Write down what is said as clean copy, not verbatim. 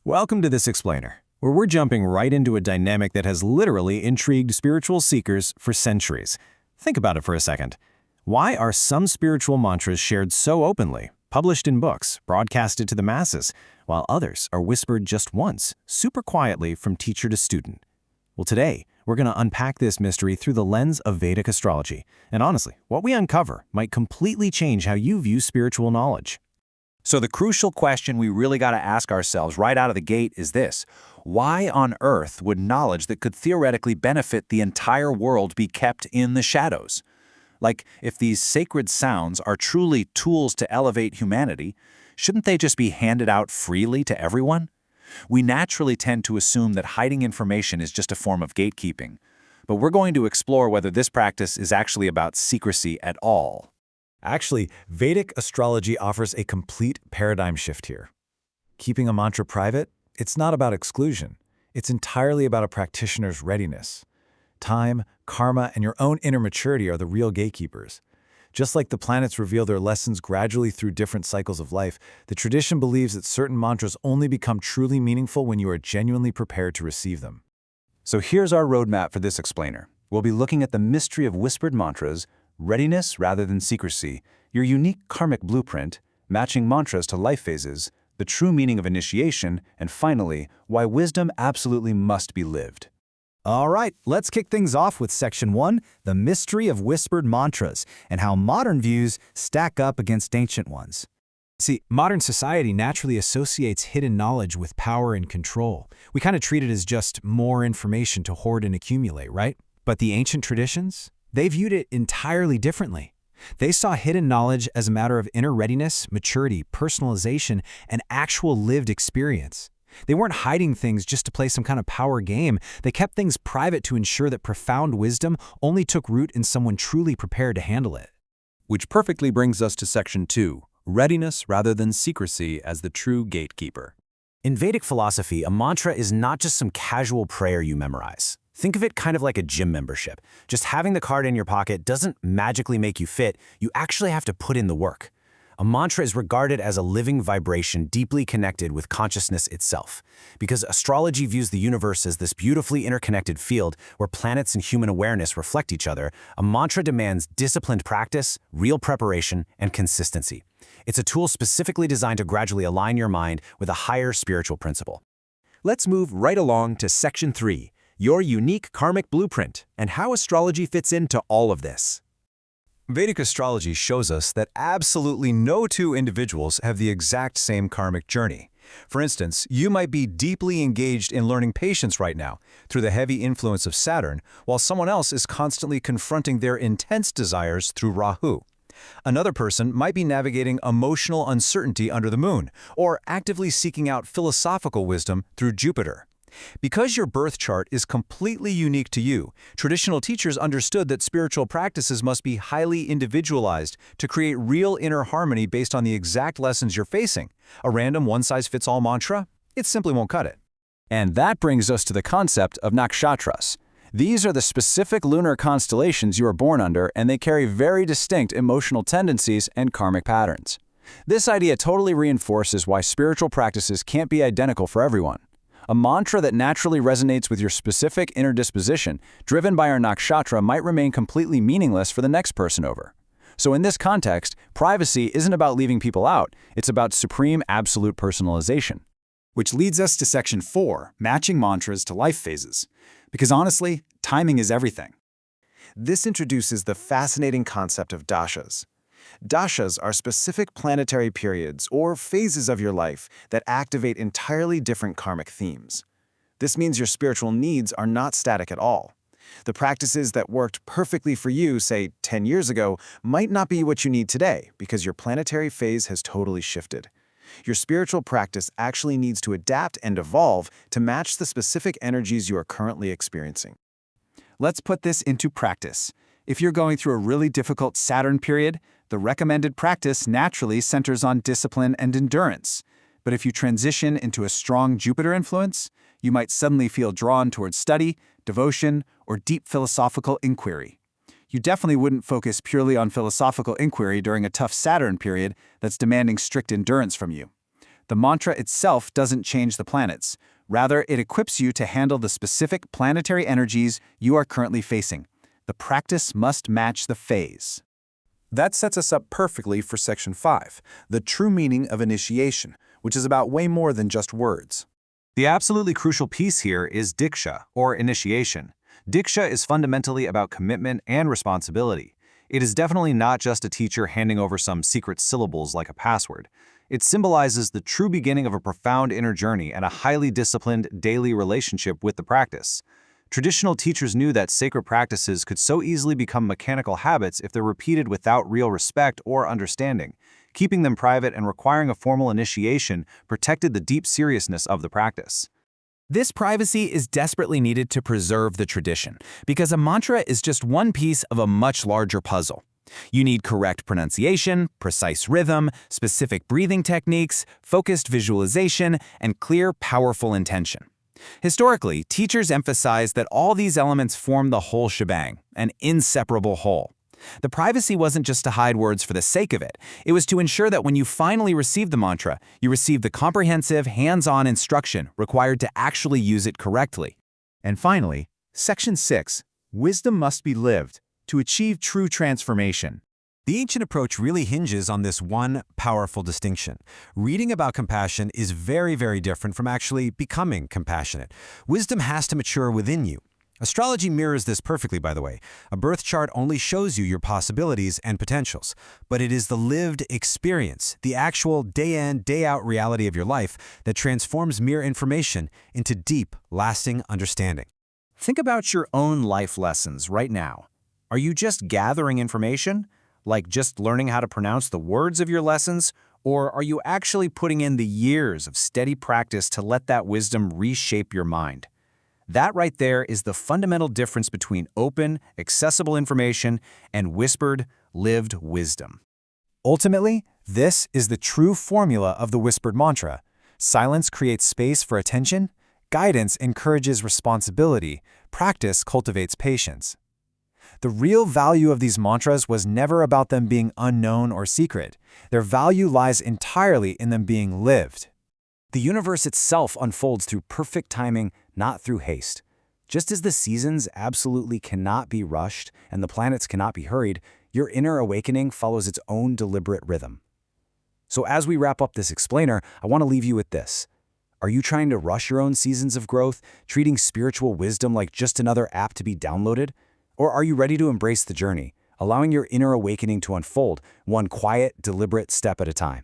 Welcome to This Explainer, where we're jumping right into a dynamic that has literally intrigued spiritual seekers for centuries. Think about it for a second. Why are some spiritual mantras shared so openly, published in books, broadcasted to the masses, while others are whispered just once, super quietly from teacher to student? Well, today, we're going to unpack this mystery through the lens of Vedic astrology. And honestly, what we uncover might completely change how you view spiritual knowledge. So the crucial question we really got to ask ourselves right out of the gate is this: why on earth would knowledge that could theoretically benefit the entire world be kept in the shadows? Like, if these sacred sounds are truly tools to elevate humanity, shouldn't they just be handed out freely to everyone? We naturally tend to assume that hiding information is just a form of gatekeeping, but we're going to explore whether this practice is actually about secrecy at all. Actually, Vedic astrology offers a complete paradigm shift here. Keeping a mantra private, it's not about exclusion. It's entirely about a practitioner's readiness. Time, karma, and your own inner maturity are the real gatekeepers. Just like the planets reveal their lessons gradually through different cycles of life, the tradition believes that certain mantras only become truly meaningful when you are genuinely prepared to receive them. So here's our roadmap for this explainer. We'll be looking at the mystery of whispered mantras, readiness rather than secrecy, your unique karmic blueprint, matching mantras to life phases, the true meaning of initiation, and finally, why wisdom absolutely must be lived. All right, let's kick things off with Section 1, the mystery of whispered mantras, and how modern views stack up against ancient ones. See, modern society naturally associates hidden knowledge with power and control. We kind of treat it as just more information to hoard and accumulate, right? But the ancient traditions? They viewed it entirely differently. They saw hidden knowledge as a matter of inner readiness, maturity, personalization, and actual lived experience. They weren't hiding things just to play some kind of power game. They kept things private to ensure that profound wisdom only took root in someone truly prepared to handle it. Which perfectly brings us to Section 2, readiness rather than secrecy as the true gatekeeper. In Vedic philosophy, a mantra is not just some casual prayer you memorize. Think of it kind of like a gym membership. Just having the card in your pocket doesn't magically make you fit. You actually have to put in the work. A mantra is regarded as a living vibration deeply connected with consciousness itself. Because astrology views the universe as this beautifully interconnected field where planets and human awareness reflect each other, a mantra demands disciplined practice, real preparation, and consistency. It's a tool specifically designed to gradually align your mind with a higher spiritual principle. Let's move right along to Section 3, your unique karmic blueprint, and how astrology fits into all of this. Vedic astrology shows us that absolutely no two individuals have the exact same karmic journey. For instance, you might be deeply engaged in learning patience right now through the heavy influence of Saturn, while someone else is constantly confronting their intense desires through Rahu. Another person might be navigating emotional uncertainty under the moon, or actively seeking out philosophical wisdom through Jupiter. Because your birth chart is completely unique to you, traditional teachers understood that spiritual practices must be highly individualized to create real inner harmony based on the exact lessons you're facing. A random one-size-fits-all mantra? It simply won't cut it. And that brings us to the concept of nakshatras. These are the specific lunar constellations you are born under, and they carry very distinct emotional tendencies and karmic patterns. This idea totally reinforces why spiritual practices can't be identical for everyone. A mantra that naturally resonates with your specific inner disposition, driven by our nakshatra, might remain completely meaningless for the next person over. So in this context, privacy isn't about leaving people out, it's about supreme absolute personalization. Which leads us to Section 4, matching mantras to life phases. Because honestly, timing is everything. This introduces the fascinating concept of dashas. Dashas are specific planetary periods or phases of your life that activate entirely different karmic themes. This means your spiritual needs are not static at all. The practices that worked perfectly for you, say, 10 years ago, might not be what you need today because your planetary phase has totally shifted. Your spiritual practice actually needs to adapt and evolve to match the specific energies you are currently experiencing. Let's put this into practice. If you're going through a really difficult Saturn period, the recommended practice naturally centers on discipline and endurance. But if you transition into a strong Jupiter influence, you might suddenly feel drawn towards study, devotion, or deep philosophical inquiry. You definitely wouldn't focus purely on philosophical inquiry during a tough Saturn period that's demanding strict endurance from you. The mantra itself doesn't change the planets. Rather, it equips you to handle the specific planetary energies you are currently facing. The practice must match the phase. That sets us up perfectly for Section 5, the true meaning of initiation, which is about way more than just words. The absolutely crucial piece here is diksha, or initiation. Diksha is fundamentally about commitment and responsibility. It is definitely not just a teacher handing over some secret syllables like a password. It symbolizes the true beginning of a profound inner journey and a highly disciplined daily relationship with the practice. Traditional teachers knew that sacred practices could so easily become mechanical habits if they're repeated without real respect or understanding. Keeping them private and requiring a formal initiation protected the deep seriousness of the practice. This privacy is desperately needed to preserve the tradition, because a mantra is just one piece of a much larger puzzle. You need correct pronunciation, precise rhythm, specific breathing techniques, focused visualization, and clear, powerful intention. Historically, teachers emphasized that all these elements form the whole shebang, an inseparable whole. The privacy wasn't just to hide words for the sake of it. It was to ensure that when you finally received the mantra, you received the comprehensive, hands-on instruction required to actually use it correctly. And finally, Section 6, wisdom must be lived to achieve true transformation. The ancient approach really hinges on this one powerful distinction. Reading about compassion is very, very different from actually becoming compassionate. Wisdom has to mature within you. Astrology mirrors this perfectly, by the way. A birth chart only shows you your possibilities and potentials, but it is the lived experience, the actual day-in, day-out reality of your life that transforms mere information into deep, lasting understanding. Think about your own life lessons right now. Are you just gathering information, like just learning how to pronounce the words of your lessons, or are you actually putting in the years of steady practice to let that wisdom reshape your mind? That right there is the fundamental difference between open, accessible information and whispered, lived wisdom. Ultimately, this is the true formula of the whispered mantra. Silence creates space for attention, guidance encourages responsibility, practice cultivates patience. The real value of these mantras was never about them being unknown or secret. Their value lies entirely in them being lived. The universe itself unfolds through perfect timing, not through haste. Just as the seasons absolutely cannot be rushed and the planets cannot be hurried, your inner awakening follows its own deliberate rhythm. So as we wrap up this explainer, I want to leave you with this. Are you trying to rush your own seasons of growth, treating spiritual wisdom like just another app to be downloaded? Or are you ready to embrace the journey, allowing your inner awakening to unfold, one quiet, deliberate step at a time?